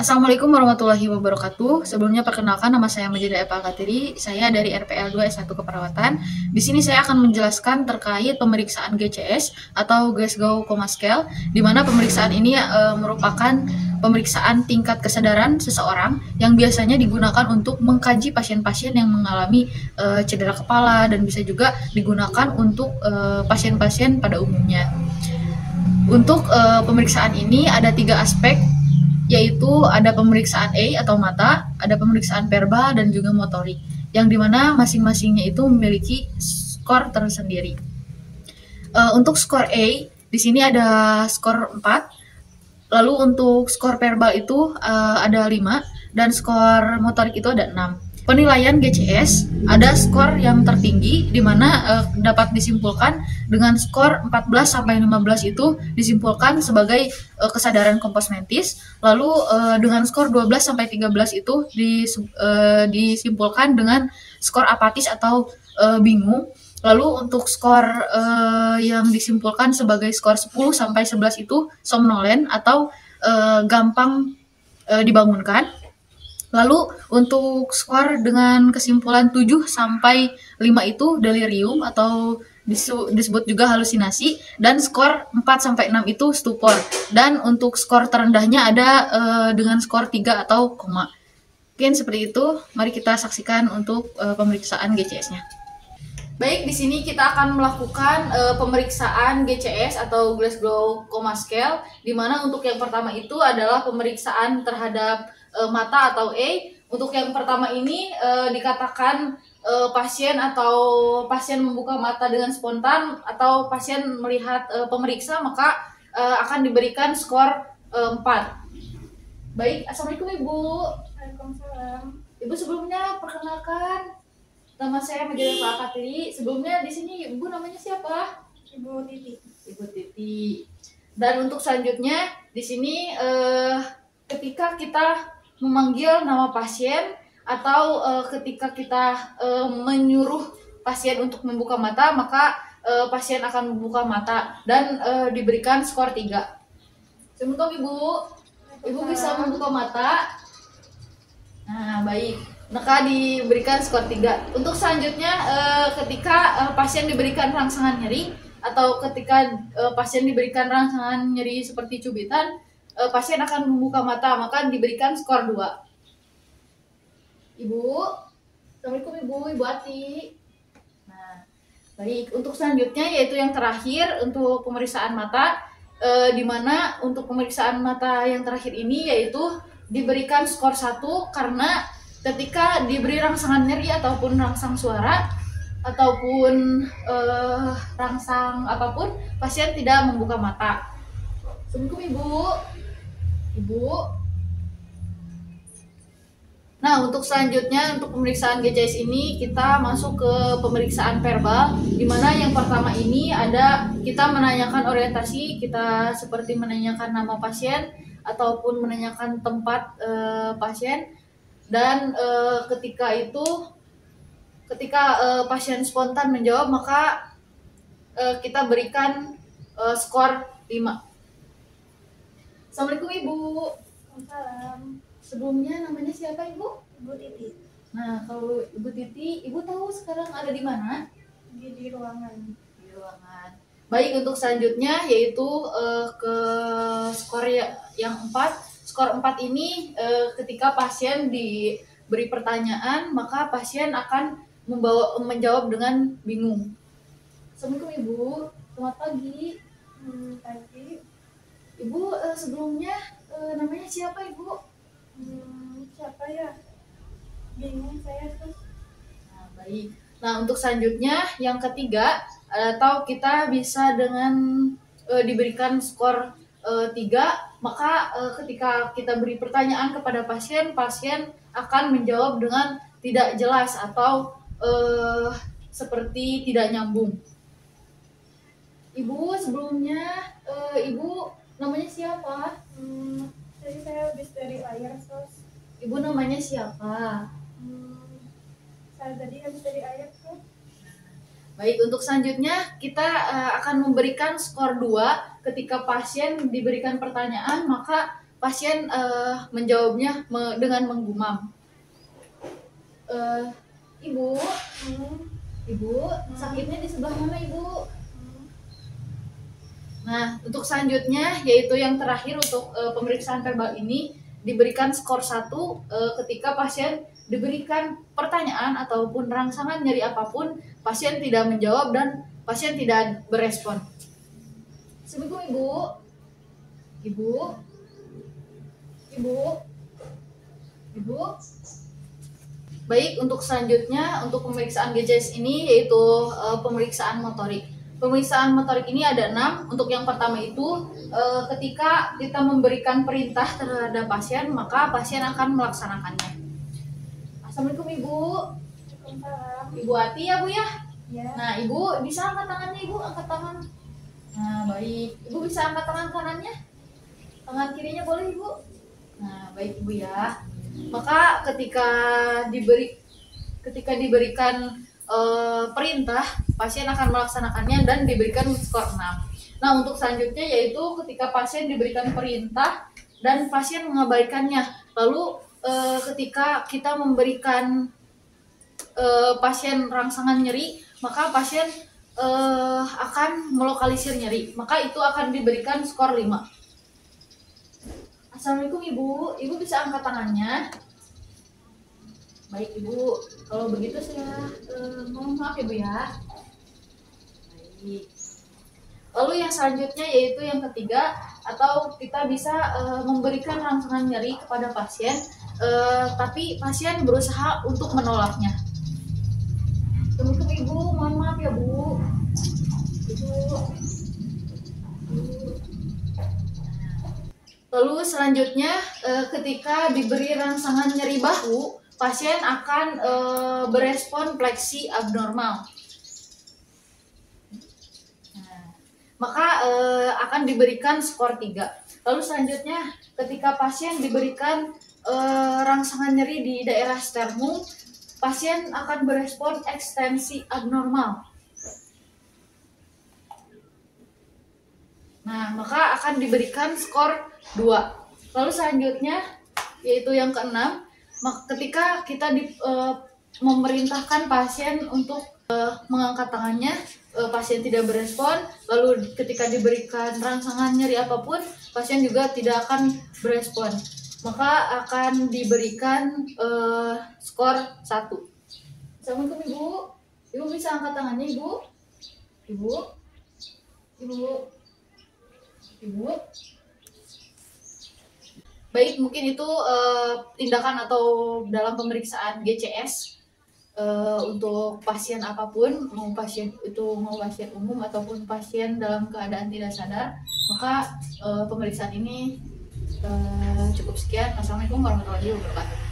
Assalamualaikum warahmatullahi wabarakatuh. Sebelumnya perkenalkan, nama saya Majida Eva Katiri. Saya dari RPL 2 S1 Keperawatan. Di sini saya akan menjelaskan terkait pemeriksaan GCS atau Glasgow Coma Scale, di mana pemeriksaan ini merupakan pemeriksaan tingkat kesadaran seseorang yang biasanya digunakan untuk mengkaji pasien-pasien yang mengalami cedera kepala, dan bisa juga digunakan untuk pasien-pasien pada umumnya. Untuk pemeriksaan ini ada 3 aspek, yaitu ada pemeriksaan A atau mata, ada pemeriksaan verbal, dan juga motorik, yang dimana masing-masingnya itu memiliki skor tersendiri. Untuk skor A, di sini ada skor 4, lalu untuk skor verbal itu ada 5, dan skor motorik itu ada 6. Penilaian GCS ada skor yang tertinggi, di mana dapat disimpulkan dengan skor 14 sampai 15 itu disimpulkan sebagai kesadaran komposmentis. Lalu dengan skor 12 sampai 13 itu disimpulkan dengan skor apatis atau bingung. Lalu untuk skor yang disimpulkan sebagai skor 10 sampai 11 itu somnolen atau gampang dibangunkan. Lalu untuk skor dengan kesimpulan 7 sampai 5 itu delirium atau disebut juga halusinasi, dan skor 4 sampai 6 itu stupor. Dan untuk skor terendahnya ada dengan skor 3 atau koma. Mungkin seperti itu. Mari kita saksikan untuk pemeriksaan GCS-nya. Baik, di sini kita akan melakukan pemeriksaan GCS atau Glasgow Coma Scale, di mana untuk yang pertama itu adalah pemeriksaan terhadap mata atau A. Untuk yang pertama ini dikatakan pasien membuka mata dengan spontan atau pasien melihat pemeriksa, maka akan diberikan skor 4. Baik, Assalamualaikum Ibu. Waalaikumsalam. Ibu, sebelumnya perkenalkan, nama saya Majida Eva Katiri. Sebelumnya di sini Ibu namanya siapa? Ibu Titi. Ibu Titi. Dan untuk selanjutnya di sini ketika kita memanggil nama pasien atau ketika kita menyuruh pasien untuk membuka mata, maka pasien akan membuka mata dan diberikan skor 3. Assalamualaikum Ibu. Ibu bisa membuka mata. Nah, baik. Maka diberikan skor 3. Untuk selanjutnya ketika pasien diberikan rangsangan nyeri atau ketika pasien diberikan rangsangan nyeri seperti cubitan, pasien akan membuka mata, maka diberikan skor 2. Ibu, Assalamualaikum Ibu, Ibu Ati. Nah, baik. Untuk selanjutnya yaitu yang terakhir untuk pemeriksaan mata, di mana untuk pemeriksaan mata yang terakhir ini yaitu diberikan skor 1 karena ketika diberi rangsangan nyeri ataupun rangsang suara ataupun rangsang apapun, pasien tidak membuka mata. Assalamualaikum Ibu. Ibu. Nah, untuk selanjutnya untuk pemeriksaan GCS ini kita masuk ke pemeriksaan verbal, di mana yang pertama ini ada kita menanyakan orientasi, kita seperti menanyakan nama pasien ataupun menanyakan tempat pasien. Dan ketika pasien spontan menjawab, maka kita berikan skor 5. Assalamualaikum Ibu. Waalaikumsalam. Sebelumnya namanya siapa Ibu? Ibu Titi. Nah, kalau Ibu Titi, Ibu tahu sekarang ada di mana? Di ruangan. Di ruangan. Baik, untuk selanjutnya yaitu ke skor yang 4. Skor 4 ini ketika pasien diberi pertanyaan, maka pasien akan menjawab dengan bingung. Assalamualaikum Ibu. Selamat pagi. Pagi. Ibu sebelumnya namanya siapa Ibu? Siapa ya? Bingung saya terus. Nah, baik. Nah, untuk selanjutnya yang ketiga, atau kita bisa dengan diberikan skor 3, maka ketika kita beri pertanyaan kepada pasien, pasien akan menjawab dengan tidak jelas atau seperti tidak nyambung. Ibu, sebelumnya Ibu namanya siapa? Jadi saya habis dari air terus. Ibu namanya siapa? Saya tadi habis dari air terus. Baik, untuk selanjutnya kita akan memberikan skor 2 ketika pasien diberikan pertanyaan, maka pasien menjawabnya dengan menggumam. Ibu, Ibu, sakitnya di sebelah mana, Ibu? Nah, untuk selanjutnya yaitu yang terakhir untuk pemeriksaan verbal ini diberikan skor 1 ketika pasien diberikan pertanyaan ataupun rangsangan nyeri apapun, pasien tidak menjawab dan pasien tidak berespon. Assalamualaikum, Ibu. Ibu. Ibu. Ibu. Baik, untuk selanjutnya untuk pemeriksaan GCS ini yaitu pemeriksaan motorik. Pemeriksaan motorik ini ada 6. Untuk yang pertama itu ketika kita memberikan perintah terhadap pasien, maka pasien akan melaksanakannya. Assalamualaikum, Ibu. Waalaikumsalam. Ibu Ati ya, Bu ya? Ya. Nah, Ibu bisa angkat tangannya, Ibu, angkat tangan. Nah, baik. Ibu bisa angkat tangan kanannya? Tangan kirinya boleh, Ibu? Nah, baik, Ibu ya. Maka ketika diberikan perintah, pasien akan melaksanakannya dan diberikan skor 6. Nah, untuk selanjutnya yaitu ketika pasien diberikan perintah dan pasien mengabaikannya. Lalu ketika kita memberikan pasien rangsangan nyeri, maka pasien akan melokalisir nyeri. Maka itu akan diberikan skor 5. Assalamualaikum, Ibu. Ibu bisa angkat tangannya? Baik, Ibu. Kalau begitu saya mohon maaf ya, Bu ya. Baik. Lalu yang selanjutnya yaitu yang ketiga, atau kita bisa memberikan rangsangan nyeri kepada pasien, tapi pasien berusaha untuk menolaknya. Assalamualaikum, Ibu. Mohon maaf ya, Bu. Ibu. Lalu selanjutnya ketika diberi rangsangan nyeri bahu, pasien akan berespon fleksi abnormal. Nah, maka akan diberikan skor 3. Lalu selanjutnya ketika pasien diberikan rangsangan nyeri di daerah sternum, pasien akan berespon ekstensi abnormal. Nah, maka akan diberikan skor 2. Lalu selanjutnya yaitu yang keenam, ketika kita memerintahkan pasien untuk mengangkat tangannya, pasien tidak berespon. Lalu ketika diberikan rangsangan nyeri apapun, pasien juga tidak akan berespon. Maka akan diberikan skor 1. Assalamualaikum, Ibu. Ibu bisa angkat tangannya, Ibu? Ibu? Ibu? Ibu? Baik, mungkin itu tindakan atau dalam pemeriksaan GCS untuk pasien apapun, mau pasien umum ataupun pasien dalam keadaan tidak sadar. Maka pemeriksaan ini cukup sekian. Assalamualaikum warahmatullahi wabarakatuh.